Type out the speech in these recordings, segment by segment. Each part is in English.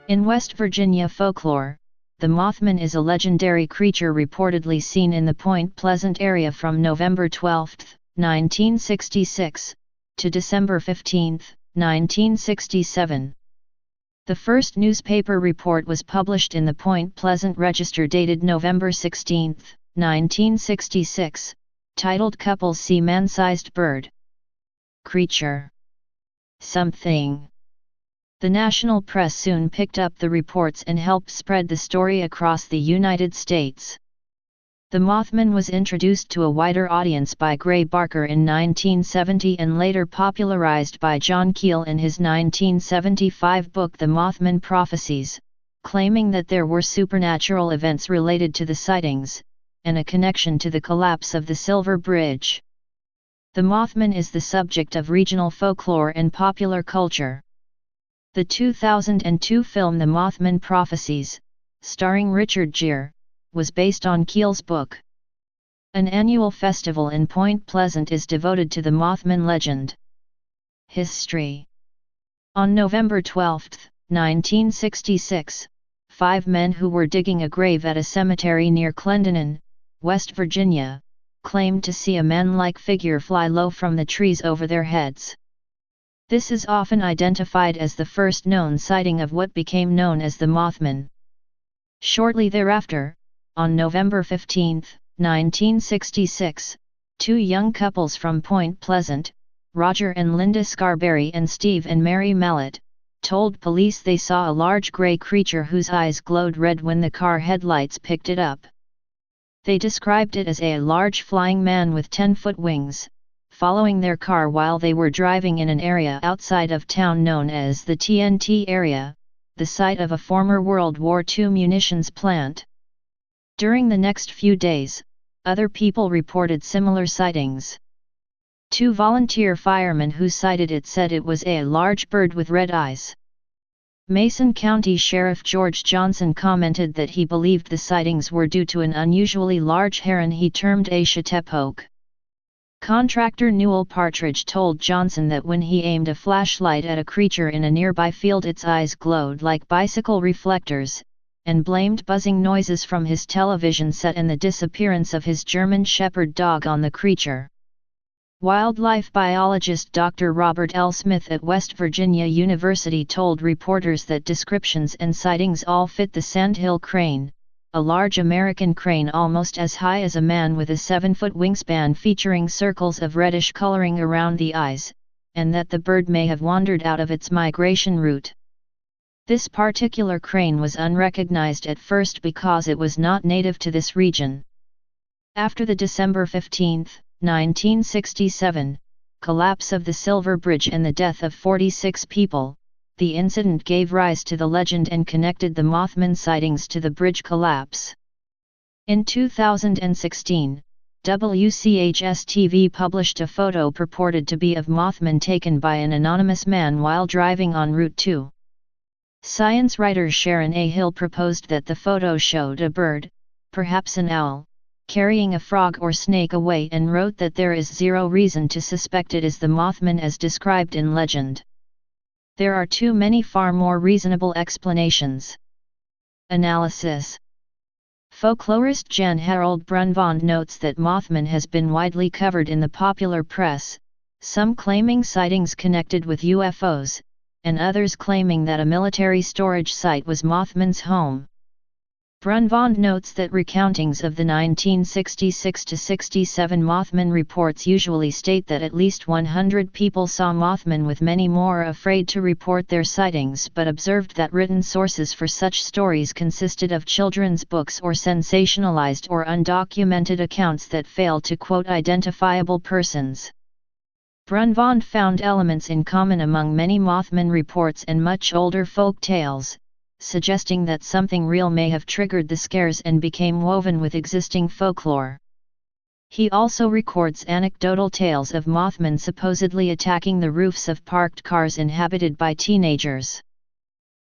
In West Virginia folklore, the Mothman is a legendary creature reportedly seen in the Point Pleasant area from November 12, 1966, to December 15, 1967. The first newspaper report was published in the Point Pleasant Register dated November 16, 1966, titled "Couples See Man-Sized Bird. Creature. Something." The national press soon picked up the reports and helped spread the story across the United States. The Mothman was introduced to a wider audience by Gray Barker in 1970 and later popularized by John Keel in his 1975 book The Mothman Prophecies, claiming that there were supernatural events related to the sightings, and a connection to the collapse of the Silver Bridge. The Mothman is the subject of regional folklore and popular culture. The 2002 film The Mothman Prophecies, starring Richard Gere, was based on Keel's book. An annual festival in Point Pleasant is devoted to the Mothman legend. History. On November 12, 1966, 5 men who were digging a grave at a cemetery near Clendenin, West Virginia, claimed to see a man-like figure fly low from the trees over their heads. This is often identified as the first known sighting of what became known as the Mothman. Shortly thereafter, on November 15, 1966, 2 young couples from Point Pleasant, Roger and Linda Scarberry and Steve and Mary Mallet, told police they saw a large gray creature whose eyes glowed red when the car headlights picked it up. They described it as a large flying man with 10-foot wings, following their car while they were driving in an area outside of town known as the TNT area, the site of a former World War II munitions plant. During the next few days, other people reported similar sightings. 2 volunteer firemen who sighted it said it was a large bird with red eyes. Mason County Sheriff George Johnson commented that he believed the sightings were due to an unusually large heron he termed a chatepoke. Contractor Newell Partridge told Johnson that when he aimed a flashlight at a creature in a nearby field its eyes glowed like bicycle reflectors, and blamed buzzing noises from his television set and the disappearance of his German Shepherd dog on the creature. Wildlife biologist Dr. Robert L. Smith at West Virginia University told reporters that descriptions and sightings all fit the sandhill crane, a large American crane almost as high as a man with a 7-foot wingspan featuring circles of reddish coloring around the eyes, and that the bird may have wandered out of its migration route. This particular crane was unrecognized at first because it was not native to this region. After the December 15, 1967, collapse of the Silver Bridge and the death of 46 people, the incident gave rise to the legend and connected the Mothman sightings to the bridge collapse. In 2016, WCHS-TV published a photo purported to be of Mothman taken by an anonymous man while driving on Route 2. Science writer Sharon A. Hill proposed that the photo showed a bird, perhaps an owl, carrying a frog or snake away and wrote that there is zero reason to suspect it is the Mothman as described in legend. There are too many far more reasonable explanations. Analysis. Folklorist Jan Harold Brunvand notes that Mothman has been widely covered in the popular press, some claiming sightings connected with UFOs, and others claiming that a military storage site was Mothman's home. Brunvand notes that recountings of the 1966-67 Mothman reports usually state that at least 100 people saw Mothman, with many more afraid to report their sightings, but observed that written sources for such stories consisted of children's books or sensationalized or undocumented accounts that failed to quote identifiable persons. Brunvand found elements in common among many Mothman reports and much older folk tales, suggesting that something real may have triggered the scares and became woven with existing folklore. He also records anecdotal tales of Mothman supposedly attacking the roofs of parked cars inhabited by teenagers.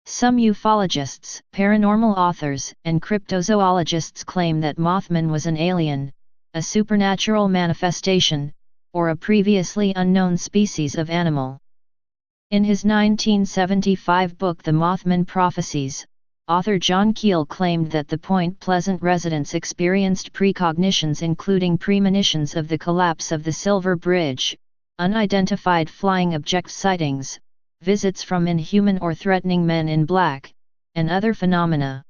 Some ufologists, paranormal authors, and cryptozoologists claim that Mothman was an alien, a supernatural manifestation, or a previously unknown species of animal. In his 1975 book The Mothman Prophecies, author John Keel claimed that the Point Pleasant residents experienced precognitions including premonitions of the collapse of the Silver Bridge, unidentified flying object sightings, visits from inhuman or threatening men in black, and other phenomena.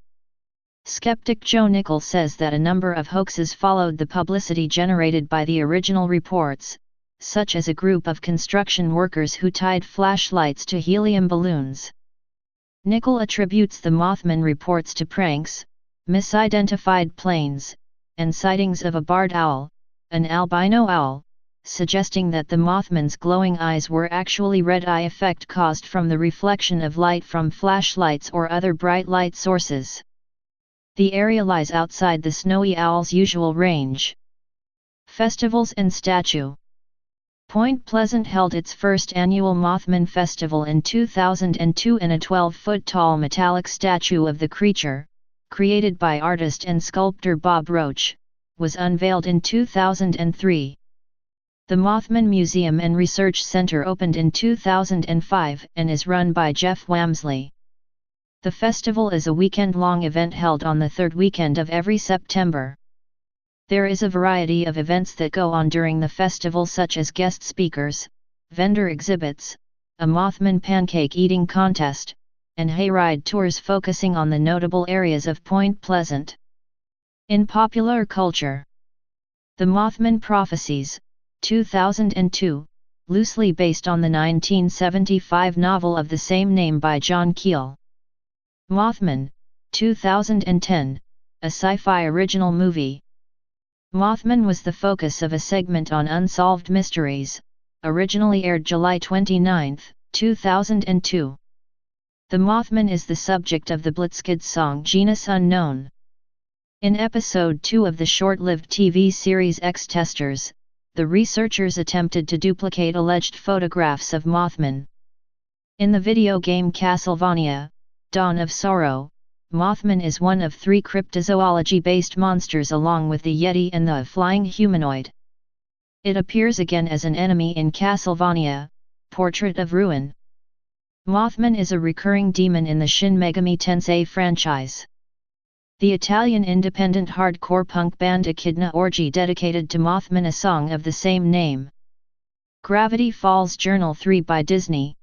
Skeptic Joe Nickel says that a number of hoaxes followed the publicity generated by the original reports, such as a group of construction workers who tied flashlights to helium balloons. Nickel attributes the Mothman reports to pranks, misidentified planes, and sightings of a barred owl, an albino owl, suggesting that the Mothman's glowing eyes were actually red eye effect caused from the reflection of light from flashlights or other bright light sources. The area lies outside the snowy owl's usual range. Festivals and statue. Point Pleasant held its first annual Mothman Festival in 2002, and a 12-foot-tall metallic statue of the creature, created by artist and sculptor Bob Roach, was unveiled in 2003. The Mothman Museum and Research Center opened in 2005 and is run by Jeff Wamsley. The festival is a weekend-long event held on the third weekend of every September. There is a variety of events that go on during the festival, such as guest speakers, vendor exhibits, a Mothman pancake eating contest, and hayride tours focusing on the notable areas of Point Pleasant. In popular culture, The Mothman Prophecies, 2002, loosely based on the 1975 novel of the same name by John Keel. Mothman, 2010, a sci-fi original movie. Mothman was the focus of a segment on Unsolved Mysteries, originally aired July 29, 2002. The Mothman is the subject of the Blitzkid song Genus Unknown. In episode 2 of the short-lived TV series X-Testers, the researchers attempted to duplicate alleged photographs of Mothman. In the video game Castlevania, Dawn of Sorrow, Mothman is one of 3 cryptozoology-based monsters along with the Yeti and the flying humanoid. It appears again as an enemy in Castlevania, Portrait of Ruin. Mothman is a recurring demon in the Shin Megami Tensei franchise. The Italian independent hardcore punk band Echidna Orgy dedicated to Mothman a song of the same name. Gravity Falls Journal 3 by Disney.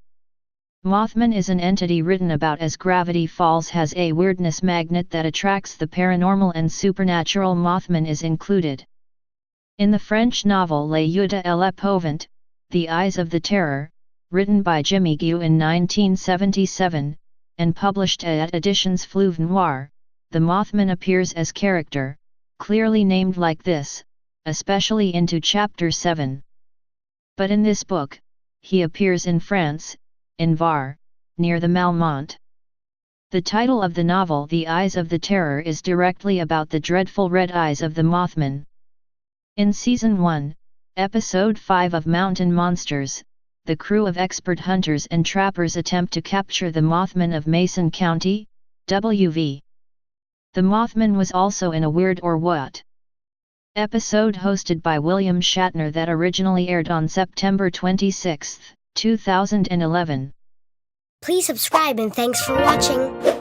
Mothman is an entity written about as Gravity Falls has a weirdness magnet that attracts the paranormal and supernatural. Mothman is included in the French novel Les Yeux de l'Épouvante, The Eyes of the Terror, written by Jimmy Gueux in 1977, and published at Editions Fleuve Noir. The Mothman appears as character, clearly named like this, especially into Chapter 7. But in this book, he appears in France, in Var, near the Malmont. The title of the novel The Eyes of the Terror is directly about the dreadful red eyes of the Mothman. In Season 1, Episode 5 of Mountain Monsters, the crew of expert hunters and trappers attempt to capture the Mothman of Mason County, WV. The Mothman was also in a Weird or What? Episode hosted by William Shatner that originally aired on September 26, 2011. Please subscribe and thanks for watching.